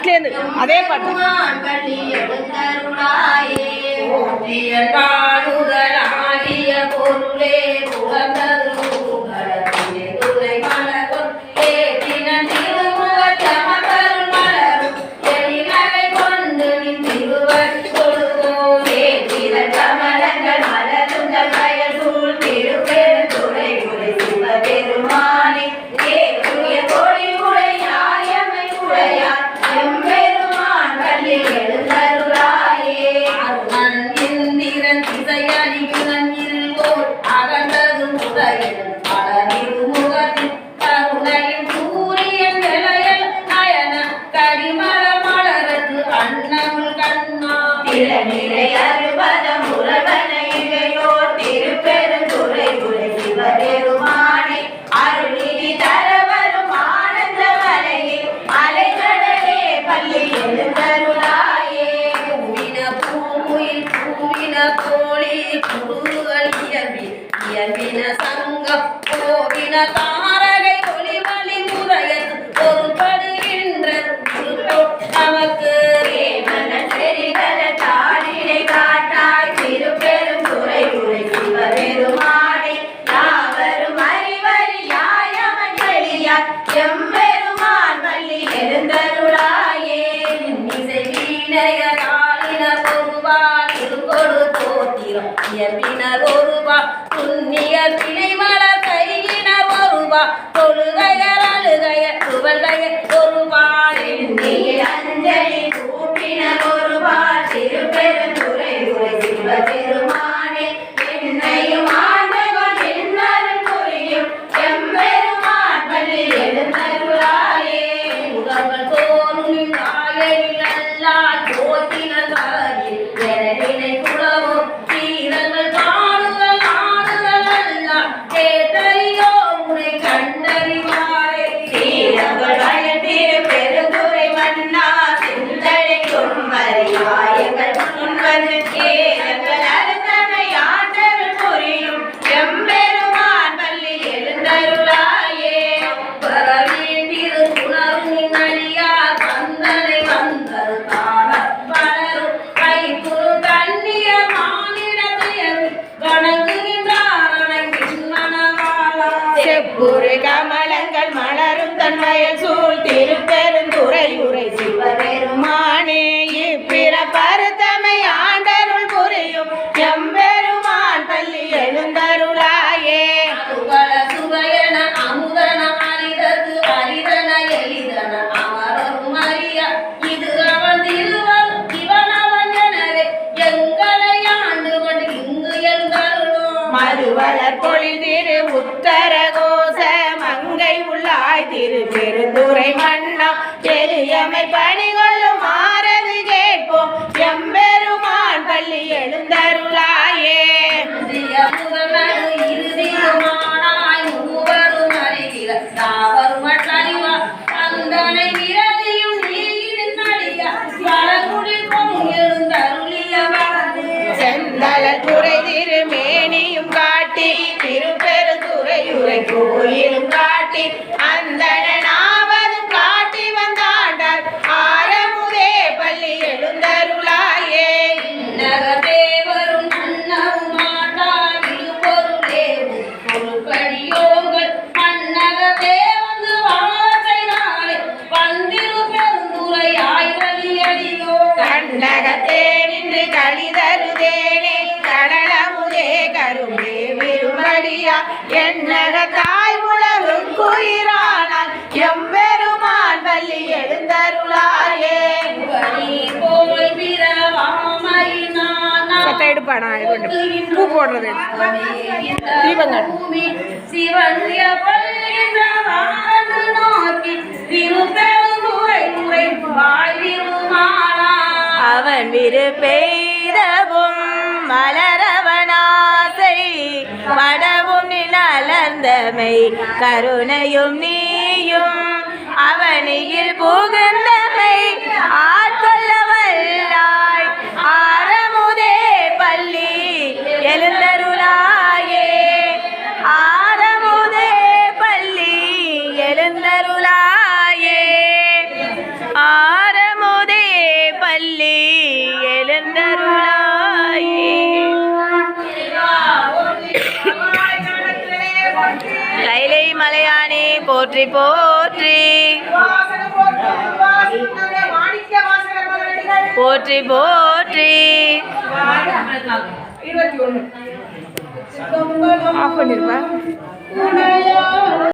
ஃபர்ஸ்ட்லேருந்து அதே பாட்டு. தாரகை ஒளிவழி முறையது பொறுப்படுகின்ற நமக்கு தாளினை காட்டாய் திருப்பெரும் துறை துறை சிவபெருமானே யாவரும் அறிவறி யாயமன் வெளியாய் எம்பெருமான் வள்ளி எழுந்தருளாயே இசை வீணைய தாளினர் ஒருவாள் இருகொடு தோத்திரம் இயம்பினர் ஒருவாள் புண்ணிய பிழைமலர் கையினர் ஒருவாள் தொழுகையர் அழுகையர் துவல்கையர் ஒருவாள் அஞ்சலி கூப்பினர் ஒருவாள் திருப்பெருந்துறை துறை சிவபெருமானே என்னையும் ஆண்டவன் என்னருள் புரியும் எம்பெருமான் வள்ளி எழுந்தருளாயே உறவல் தோறும் தாயரில் அல்லால் போற்றினர் வரவில் எனவினை குலவும் தீரங்கள் காணுதல் ஆடுதல் அல்லால் கேட்டறியோ உனை கண்டறிவாரே தீரங்கள் வயதிரு பெருந்துரை மன்னா சிந்தனை கொன்மறியாயங்கள் முன்வந்து கேரங்கள் அரசனை ஆண்டருள் புரியும் எம்பெருமான் வள்ளி எழுந்தருளாயே பரவின் திருப்புணரும் அழியார் வந்தனை வந்தரு தான வளரும் கைக்குறு கண்ணிய மானிடத்தையும் வணங்குகின்றாரனை பின்னணவாளா செப்புரு கமலங்கள் மலரும் தன் வயல் சூழ் திருப்பெருந்துறை உரை சிவபெருமானே இப்பிற பருத்தமை ஆண்டருள் புரியும் எம்பெருமான் பள்ளி எழுந்தருளாயே சுவையன அமுதன அரிதற்கு அரிதன எளிதன அமரரும் அறிய இது அவன் திருவள் இவன் அவன் எனவே எங்களை ஆண்டு கொண்டு இங்கு எழுந்தருளும் மறுவளர் பொழிதிரு உத்தர கோச மங்கை உள்ளாய் திரு பெருந்துரை மன்னா எளியமை பணிகொள்ளும் மாறது கேட்போம் எம்பெருமான் பள்ளி எழுந்தருளாயே இறுதியுமானாய் மூவரும் அறிகிற தாவரும் அட்டறிவா அந்தனை விரதியும் நீரின் நடிக வளங்குடி பொன் எழுந்தருளிய செந்தல துறை திருமேனியும் காட்டி திருப்பெருந்துறை உரை கோயிலும் காட்டி அந்தனாவதும் காட்டி வந்தாண்டார் ஆரமுதே பள்ளி எழுந்தருளாயே நகதேவரும் நன்னவும் மாட்டார் இருபொருளே பொருள்படியோங்கள் மன்னகதே வந்து வாழத்தை நாளே வந்திரு பெருந்துரை ஆய்வலி அடியோ கண்ணகத்தே நின்று கழிதருதேனே கடலமுதே கருமே விரும்படியா என்னக தாய் உலகுயிரானால் எம்பெருமான் வள்ளி எழுந்தருளாயே போல் சட்டை எடுப்பானா பூ போடுறது தீபங்கள் சிவன் நோக்கி திருப்பெருந்துரை துறை வாழ்விருமாளா அவன் விருப்பெய்தவும் மலரவனாசை வடவும் நிலர்ந்தமை கருணையும் நீயும் அவனியில் புகுந்தமை ஆட்கொள்ள வல்லாய் ஆரமுதே பள்ளி எழுந்தருளாயே ஆரமுதே பள்ளி எழுந்தருளாயே ஆரமுதே போற்றி போற்றி போற்றி போற்றி. ஆஃப் பண்ணிருப்பா.